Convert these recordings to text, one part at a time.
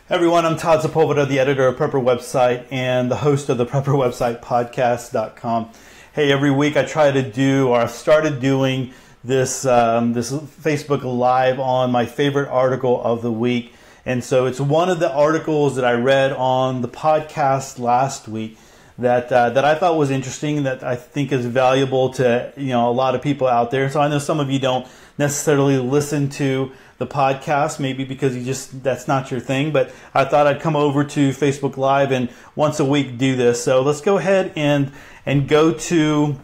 Everyone, I'm Todd Sepulveda, the editor of Prepper Website and the host of the Prepper Website Podcast.com. Hey, every week I try to do, or I've started doing this Facebook Live on my favorite article of the week. And so it's one of the articles that I read on the podcast last week that I thought was interesting, that I think is valuable to a lot of people out there. So I know some of you don't necessarily listen to the podcast, maybe because that's not your thing, but I thought I'd come over to Facebook Live and once a week do this. So let's go ahead and go to,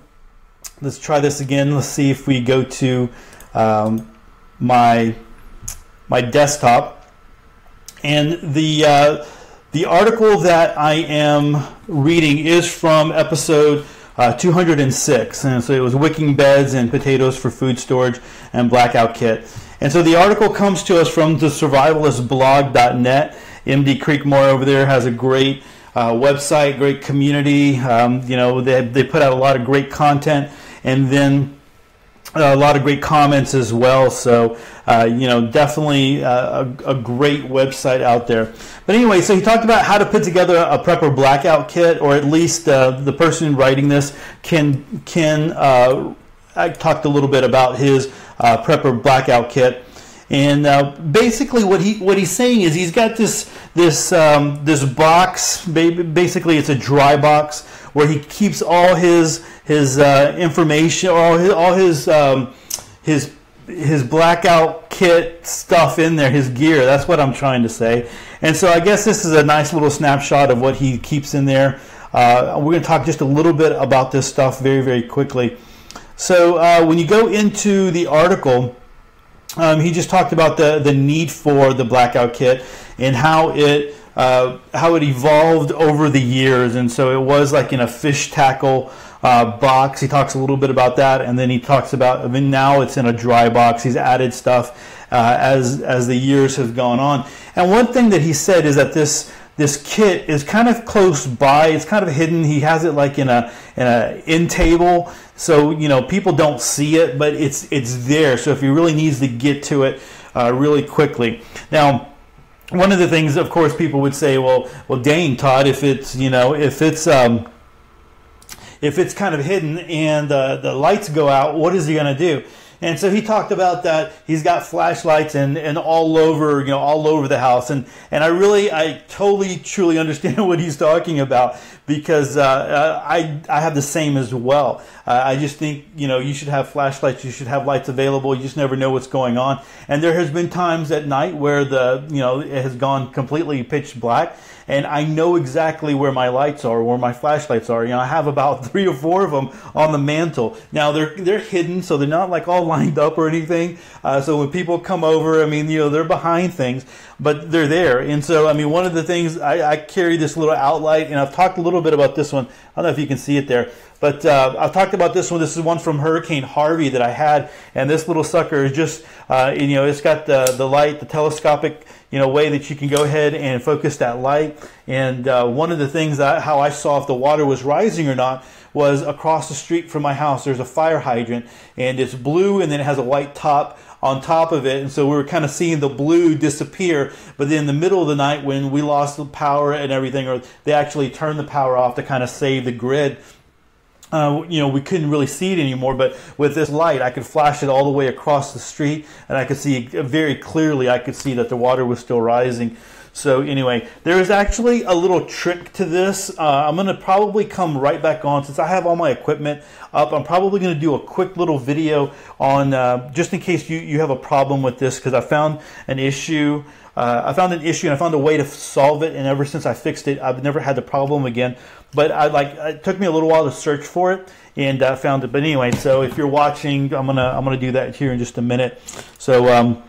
let's try this again. Let's see if we go to my desktop, and the article that I am reading is from episode 206, and so it was wicking beds and potatoes for food storage and Blackout kit. And so the article comes to us from the survivalistblog.net. MD Creekmore over there has a great website, great community. They put out a lot of great content, and then a lot of great comments as well. So, definitely a great website out there. But anyway, so he talked about how to put together a Prepper Blackout kit, or at least the person writing this I talked a little bit about his Prepper Blackout kit, and basically what he's saying is he's got this box. Basically, it's a dry box where he keeps all his information, all his Blackout kit stuff in there, his gear. That's what I'm trying to say. And so I guess this is a nice little snapshot of what he keeps in there. We're going to talk just a little bit about this stuff very, very quickly. So when you go into the article, he just talked about the need for the Blackout kit and how it evolved over the years. And so it was like in a fish tackle box. He talks a little bit about that, and then he talks about now it's in a dry box. He's added stuff as the years have gone on. And one thing that he said is that this kit is kind of close by. It's kind of hidden. He has it like in a end table, so people don't see it, but it's there. So if he really needs to get to it really quickly. Now, one of the things, of course, people would say, well, dang, Todd, if it's kind of hidden and the lights go out, what is he going to do? And so he talked about that he's got flashlights and all over the house, and I totally truly understand what he's talking about, because I have the same as well. I just think you should have flashlights, you should have lights available. You just never know what's going on. And there has been times at night where it has gone completely pitch black, and I know exactly where my lights are, where my flashlights are. I have about 3 or 4 of them on the mantle. Now they're hidden, so they're not like all lined up or anything. So when people come over, they're behind things, but they're there. And so, one of the things, I carry this little outlight, and I've talked a little bit about this one. I don't know if you can see it there, but I've talked about this one. This is one from Hurricane Harvey that I had, and this little sucker is just, it's got the light, the telescopic, way that you can go ahead and focus that light. And one of the things how I saw if the water was rising or not was across the street from my house. There's a fire hydrant, and it's blue, and then it has a white top on top of it. And so we were kind of seeing the blue disappear. But then in the middle of the night, when we lost the power and everything, or they actually turned the power off to kind of save the grid, we couldn't really see it anymore. But with this light, I could flash it all the way across the street, and I could see very clearly. I could see that the water was still rising. So anyway, there is actually a little trick to this. I'm going to probably come right back on, since I have all my equipment up. I'm probably going to do a quick little video on just in case you have a problem with this, because I found an issue. And I found a way to solve it, and ever since I fixed it, I've never had the problem again. But it took me a little while to search for it, and found it. But anyway, so if you're watching, I'm gonna do that here in just a minute. So all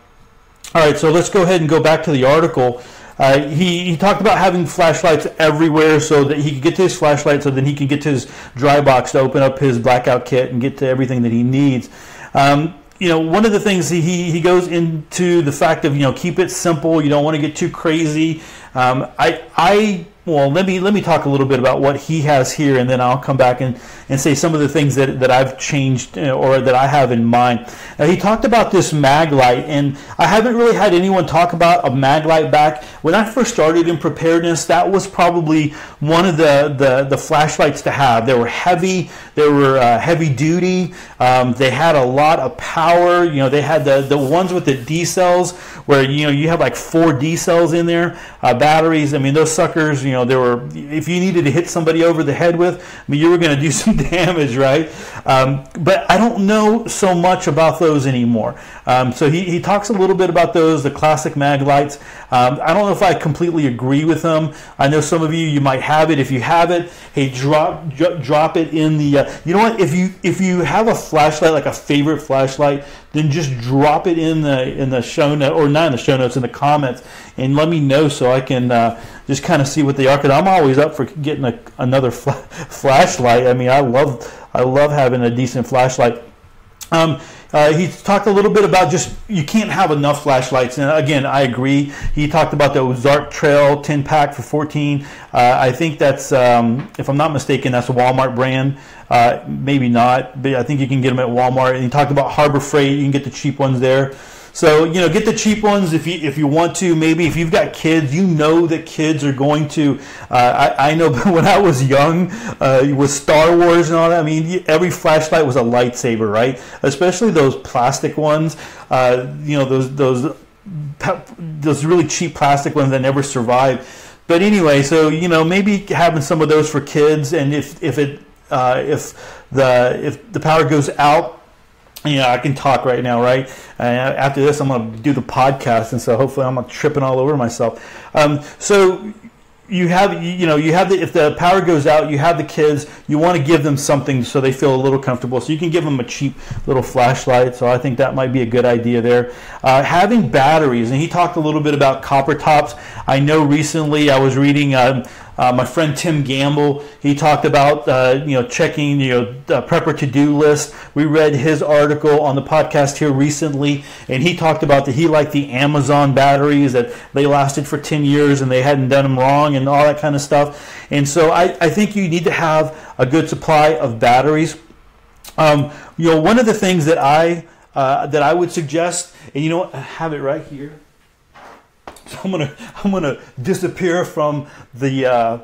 right, so let's go ahead and go back to the article. He talked about having flashlights everywhere so that he could get to his flashlight, so then he can get to his dry box to open up his Blackout kit and get to everything that he needs. One of the things he goes into the fact of keep it simple. You don't want to get too crazy. I well, let me talk a little bit about what he has here, and then I'll come back and say some of the things that I've changed or that I have in mind. He talked about this mag light, and I haven't really had anyone talk about a mag light back. When I first started in preparedness, that was probably one of the flashlights to have. They were heavy, they were heavy duty, they had a lot of power. They had the ones with the D cells, where you have like 4 D cells in there, batteries. I mean, those suckers, they were, if you needed to hit somebody over the head with, I mean, you were going to do some damage, right? But I don't know so much about those anymore. So he talks a little bit about those, the classic mag lights. I don't know if I completely agree with them. I know some of you might have it. If you have it, hey, drop it in the. You know what? If you have a flashlight, like a favorite flashlight, then just drop it in the show note, or not in the show notes, in the comments, and let me know so I can just kind of see what they are. Because I'm always up for getting another flashlight. I mean, I love having a decent flashlight. He talked a little bit about just you can't have enough flashlights, and again, I agree. He talked about the Ozark Trail 10-pack for $14. I think that's, if I'm not mistaken, that's a Walmart brand. Maybe not, but I think you can get them at Walmart. And he talked about Harbor Freight. You can get the cheap ones there. So, get the cheap ones if you want to. Maybe if you've got kids, that kids are going to. I know when I was young, with Star Wars and all that, I mean, every flashlight was a lightsaber, right? Especially those plastic ones. Those really cheap plastic ones that never survive. But anyway, so maybe having some of those for kids, and if the power goes out. I can talk right now, right? After this, I'm going to do the podcast, and so hopefully I'm not tripping all over myself. So you have if the power goes out, you have the kids. You want to give them something so they feel a little comfortable. So you can give them a cheap little flashlight. So I think that might be a good idea there. Having batteries, and he talked a little bit about copper tops. I know recently I was reading. My friend Tim Gamble, he talked about checking the prepper to-do list. We read his article on the podcast here recently, and he talked about that he liked the Amazon batteries, that they lasted for 10 years and they hadn't done them wrong and all that kind of stuff. And so I think you need to have a good supply of batteries. One of the things that I would suggest, and I have it right here. So I'm gonna disappear from the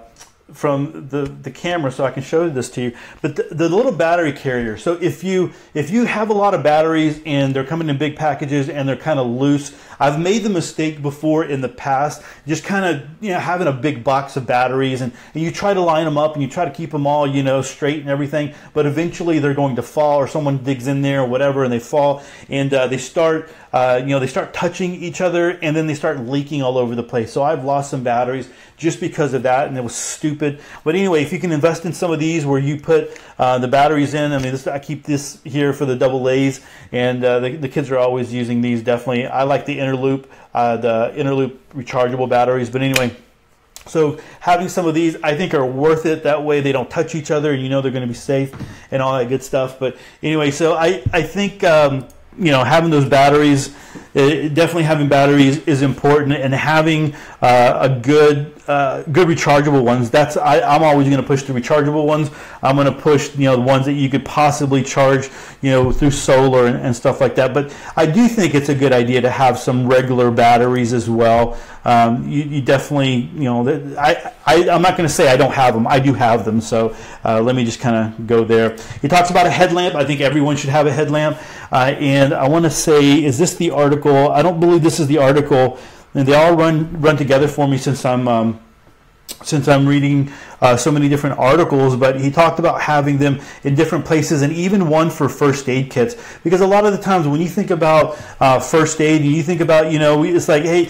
camera so I can show this to you. But the little battery carrier. So if you have a lot of batteries and they're coming in big packages and they're kind of loose, I've made the mistake before in the past, just kind of having a big box of batteries and you try to line them up and you try to keep them all straight and everything, but eventually they're going to fall, or someone digs in there or whatever and they fall, and they start touching each other, and then they start leaking all over the place. So I've lost some batteries just because of that, and it was stupid. But anyway, if you can invest in some of these where you put the batteries in, I mean, I keep this here for the double A's, and the kids are always using these. Definitely, I like the Interloop rechargeable batteries. But anyway, so having some of these, I think, are worth it. That way they don't touch each other, and they're going to be safe and all that good stuff. But anyway, so I think having those batteries, definitely having batteries is important, and having a good rechargeable ones. I'm always going to push the rechargeable ones. I'm going to push the ones that you could possibly charge through solar and stuff like that. But I do think it's a good idea to have some regular batteries as well. You definitely I'm not going to say I don't have them. I do have them. So let me just kind of go there. He talks about a headlamp. I think everyone should have a headlamp. And I want to say, is this the article? I don't believe this is the article. And they all run together for me since I'm reading so many different articles. But he talked about having them in different places, and even one for first aid kits. Because a lot of the times when you think about first aid, you think about it's like, hey,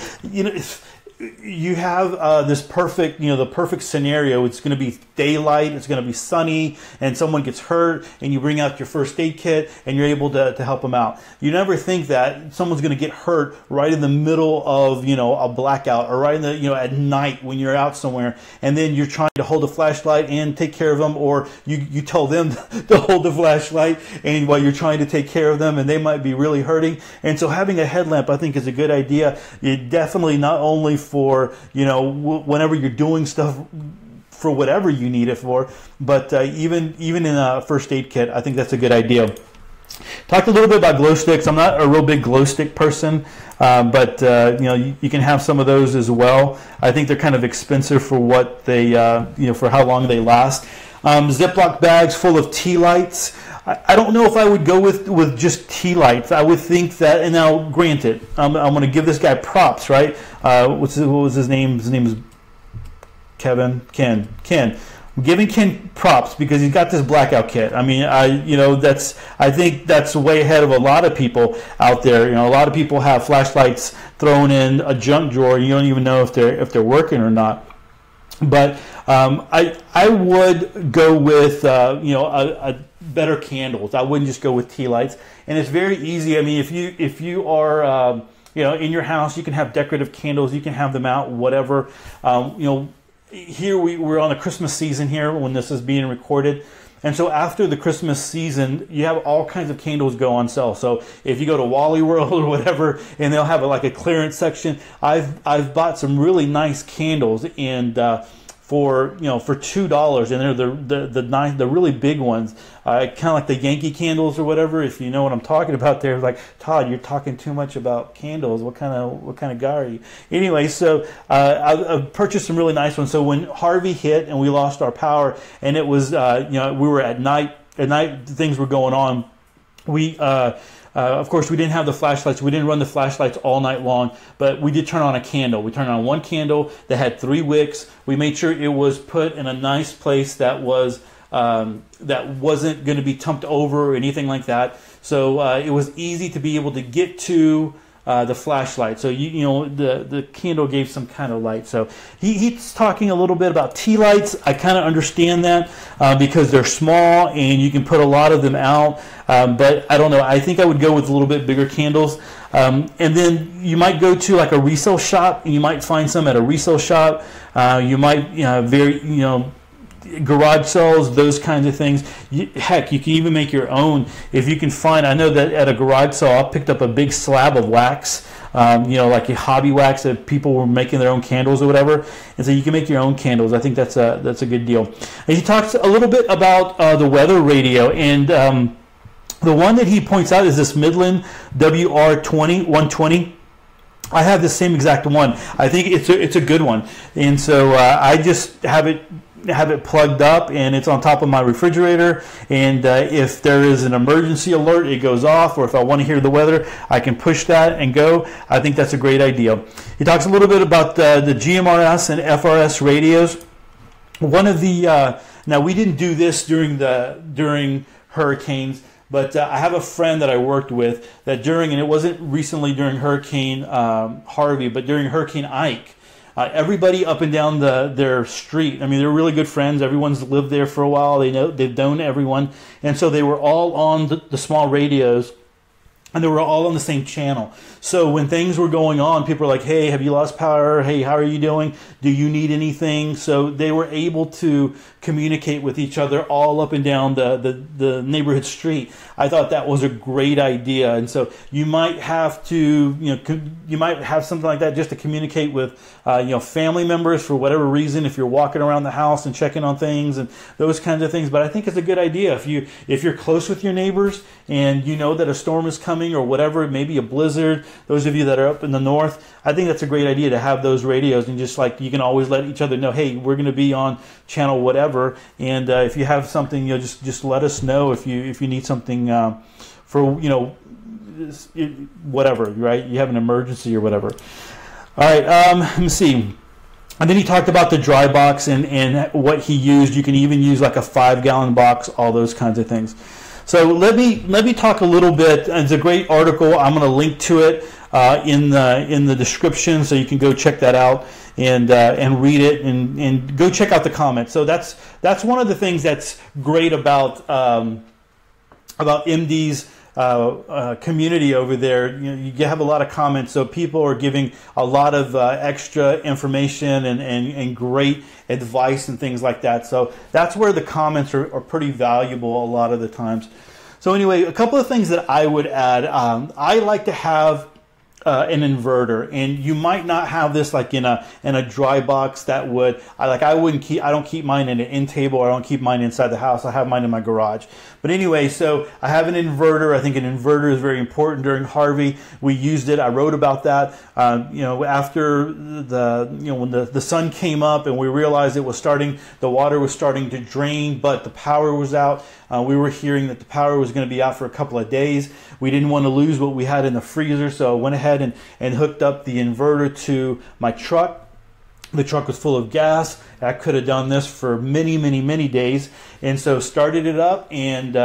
you have this perfect, the perfect scenario. It's going to be daylight, it's going to be sunny, and someone gets hurt, and you bring out your first aid kit, and you're able to help them out. You never think that someone's going to get hurt right in the middle of, a blackout, or right in the, at night when you're out somewhere, and then you're trying to hold a flashlight and take care of them, or you tell them to hold the flashlight, and while you're trying to take care of them, and they might be really hurting. And so having a headlamp, I think, is a good idea. It definitely not only for, you know, whenever you're doing stuff for whatever you need it for. But even in a first aid kit, I think that's a good idea. Talked a little bit about glow sticks. I'm not a real big glow stick person, but you know, you can have some of those as well. I think they're kind of expensive for what they, you know, for how long they last. Ziploc bags full of tea lights. I don't know if I would go with just tea lights. I would think that, and now granted, I'm going to give this guy props, right? What was his name? His name is Ken. I'm giving Ken props because he's got this Blackout kit. I mean, I think that's way ahead of a lot of people out there. You know, a lot of people have flashlights thrown in a junk drawer. You don't even know if they're working or not. But I would go with you know, a better candles. I wouldn't just go with tea lights. And it's very easy. I mean, if you are you know, in your house, you can have decorative candles. You can have them out, whatever. You know. Here we're on the Christmas season here when this is being recorded, and so after the Christmas season, you have all kinds of candles go on sale. So if you go to Wally World or whatever, and they'll have like a clearance section, I've bought some really nice candles, and for $2, and they're the really big ones, kind of like the Yankee candles or whatever. If you know what I'm talking about, there, like, Todd, you're talking too much about candles. What kind of guy are you? Anyway, so I purchased some really nice ones. So when Harvey hit and we lost our power, and it was you know, we were at night, things were going on. We of course, we didn't have the flashlights. We didn't run the flashlights all night long, but we did turn on a candle. We turned on one candle that had 3 wicks. We made sure it was put in a nice place that was that wasn't going to be tumped over or anything like that. So it was easy to be able to get to the flashlight. So you know, the candle gave some kind of light. So he's talking a little bit about tea lights. I kind of understand that because they're small and you can put a lot of them out. But I don't know. I think I would go with a little bit bigger candles. And then you might go to like a resale shop, and you might find some at a resale shop. You might, you know, garage sales, those kinds of things. Heck, you can even make your own if you can find. I know that at a garage sale, I picked up a big slab of wax, you know, like a hobby wax that people were making their own candles or whatever, and so you can make your own candles. I think that's a good deal. And he talks a little bit about the weather radio, and the one that he points out is this Midland WR120. I have the same exact one. I think it's a good one, and so I just have it plugged up, and it's on top of my refrigerator, and if there is an emergency alert, it goes off, or if I want to hear the weather, I can push that and go. I think that's a great idea. He talks a little bit about the GMRS and FRS radios. One of the now, we didn't do this during hurricanes, but I have a friend that I worked with that during, and it wasn't recently during Hurricane Harvey, but during Hurricane Ike, everybody up and down their street, I mean, they're really good friends. Everyone's lived there for a while. They've known everyone. And so they were all on the small radios, and they were all on the same channel. So when things were going on, people were like, hey, have you lost power? Hey, how are you doing? Do you need anything? So they were able to communicate with each other all up and down the neighborhood street. I thought that was a great idea. And so you might have to, you might have something like that just to communicate with, family members for whatever reason, if you're walking around the house and checking on things and those kinds of things. But I think it's a good idea if you're close with your neighbors and you know that a storm is coming or whatever, maybe a blizzard. Those of you that are up in the north, I think that's a great idea to have those radios, and just like you can always let each other know, hey, we're going to be on channel whatever, and if you have something, just let us know if you need something for whatever, right? You have an emergency or whatever. All right, let me see. And then he talked about the dry box and what he used. You can even use like a 5-gallon box, all those kinds of things. So let me talk a little bit. It's a great article. I'm going to link to it in the description, so you can go check that out and read it and go check out the comments. So that's one of the things that's great about MD's community over there. You have a lot of comments, so people are giving a lot of extra information and great advice and things like that. So that's where the comments are pretty valuable a lot of the times. So anyway, a couple of things that I would add. I like to have an inverter, and you might not have this like in a dry box. That would I don't keep mine in an end table, or I don't keep mine inside the house. I have mine in my garage. But anyway, so I have an inverter. I think an inverter is very important during Harvey. We used it. I wrote about that. After when the sun came up and we realized the water was starting to drain, but the power was out. We were hearing that the power was going to be out for a couple of days. We didn't want to lose what we had in the freezer, so I went ahead and hooked up the inverter to my truck. The truck was full of gas. I could have done this for many, many, many days. And so started it up and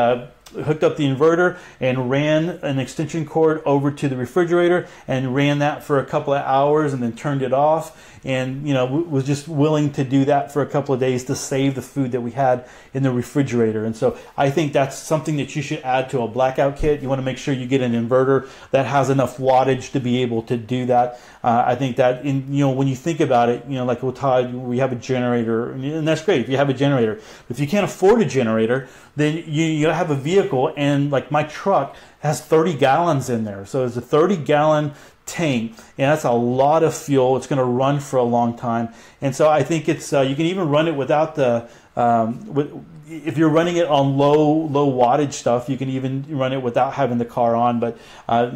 hooked up the inverter and ran an extension cord over to the refrigerator and ran that for a couple of hours and then turned it off. And was just willing to do that for a couple of days to save the food that we had in the refrigerator. And so I think that's something that you should add to a blackout kit. You want to make sure you get an inverter that has enough wattage to be able to do that. I think that when you think about it, like with Todd, we have a generator, and that's great if you have a generator. If you can't afford a generator, then you have a vehicle, and like my truck has 30 gallons in there. So it's a 30-gallon tank, and that's a lot of fuel. It's going to run for a long time. And so I think it's you can even run it without the if you're running it on low wattage stuff, you can even run it without having the car on, but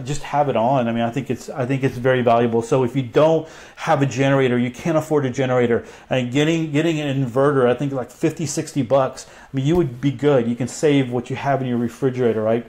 just have it on. I mean, I think it's very valuable. So if you don't have a generator, you can't afford a generator, and getting an inverter, I think like $50-$60. I mean, you would be good. You can save what you have in your refrigerator, right?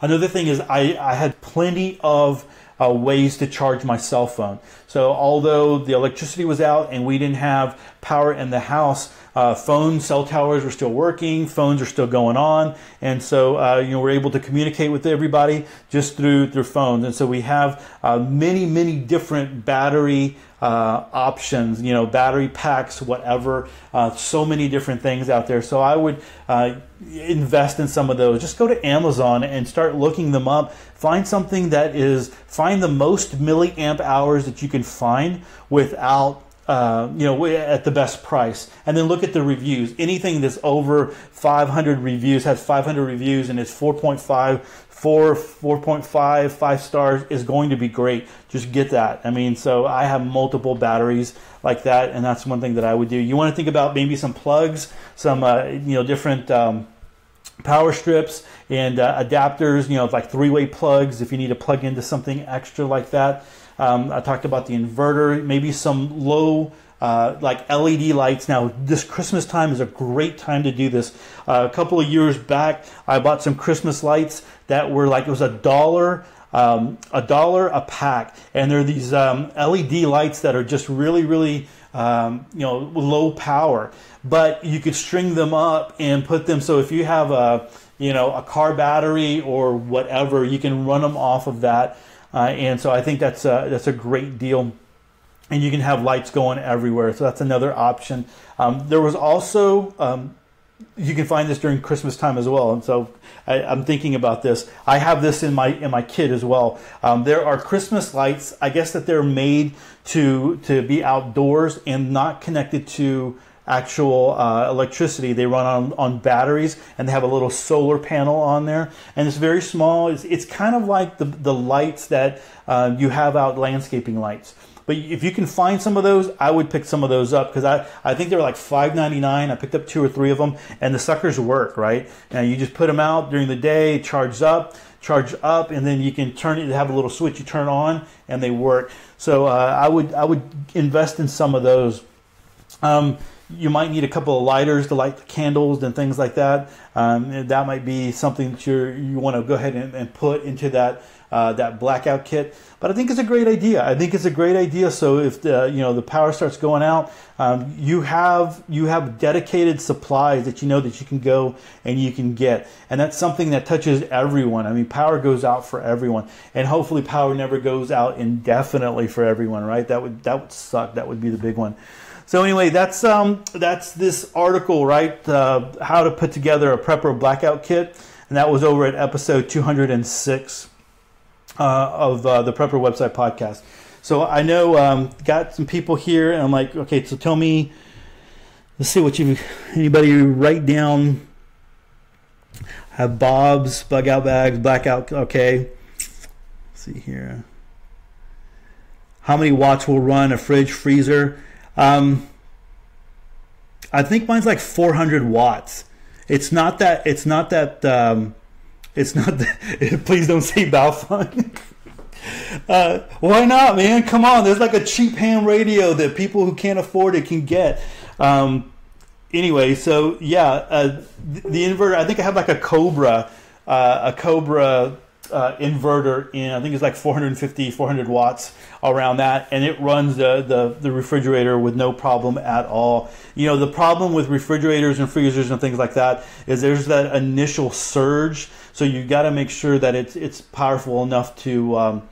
Another thing is I had plenty of ways to charge my cell phone. So although the electricity was out and we didn't have power in the house, cell towers were still working, phones are still going on, and so we're able to communicate with everybody just through phones. And so we have many different battery options, battery packs, whatever, so many different things out there. So I would invest in some of those. Just go to Amazon and start looking them up. Find something find the most milliamp hours that you can find without at the best price, and then look at the reviews. Anything that's over 500 reviews, has 500 reviews, and it's 4.5 stars, is going to be great. Just get that. I mean, so I have multiple batteries like that, and that's one thing that I would do. You want to think about maybe some plugs, some different power strips and adapters, like 3-way plugs if you need to plug into something extra like that. I talked about the inverter, maybe some low like LED lights. Now, this Christmas time is a great time to do this. A couple of years back, I bought some Christmas lights that were like, it was $1 a pack, and they're these LED lights that are just really low power, but you could string them up and put them, so if you have a car battery or whatever, you can run them off of that. And so I think that's a great deal, and you can have lights going everywhere. So that's another option. There was also you can find this during Christmas time as well. And so I'm thinking about this. I have this in my kit as well. There are Christmas lights. I guess that they're made to be outdoors and not connected to actual electricity. They run on batteries, and they have a little solar panel on there, and it's very small. It's kind of like the lights that you have out, landscaping lights. But if you can find some of those, I would pick some of those up, because I think they were like $5.99. I picked up 2 or 3 of them, and the suckers work, right? Now you just put them out during the day, charge up, and then you can turn it. They have a little switch you turn on, and they work. So I would invest in some of those. You might need a couple of lighters to light the candles and things like that. That might be something that you want to go ahead and put into that blackout kit. But I think it's a great idea. So if the power starts going out, you have dedicated supplies that that you can go and you can get, and that's something that touches everyone. I mean, power goes out for everyone, and hopefully power never goes out indefinitely for everyone, right? That would suck. That would be the big one. So anyway, that's this article, right? How to put together a prepper blackout kit, and that was over at episode 206 of the Prepper Website Podcast. So I know got some people here, and I'm like, okay, so tell me. Let's see what anybody write down. Have Bob's bug out bags, blackout. Okay, let's see here. how many watts will run a fridge, freezer. I think mine's like 400 watts. It's not that. It's not that. Please don't say Baofeng. Why not, man? Come on. There's like a cheap ham radio that people who can't afford it can get. Anyway, so yeah, the inverter. I think I have like a Cobra inverter in. I think it's like 450, 400 watts around that, and it runs the refrigerator with no problem at all. You know, the problem with refrigerators and freezers and things like that is there's that initial surge, so you got to make sure that it's powerful enough to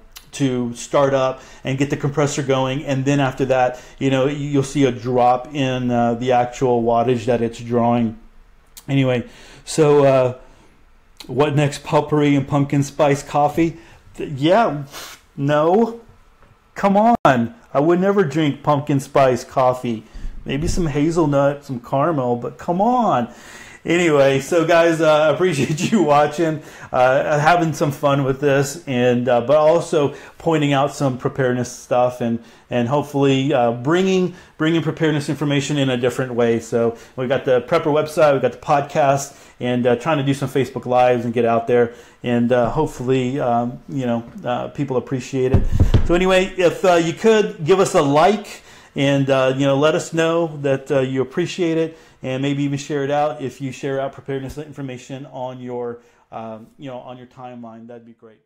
start up and get the compressor going, and then after that, you know, you'll see a drop in the actual wattage that it's drawing. Anyway, so what next? Potpourri and pumpkin spice coffee? Yeah, no, come on. I would never drink pumpkin spice coffee. Maybe some hazelnut, some caramel, but come on. Anyway, so guys, I appreciate you watching, having some fun with this, and but also pointing out some preparedness stuff, and hopefully bringing preparedness information in a different way. So we got the Prepper website, we got the podcast, and trying to do some Facebook Lives and get out there, and hopefully people appreciate it. So anyway, if you could give us a like, and let us know that you appreciate it. And maybe even share it out. If you share out preparedness information on your, on your timeline, that'd be great.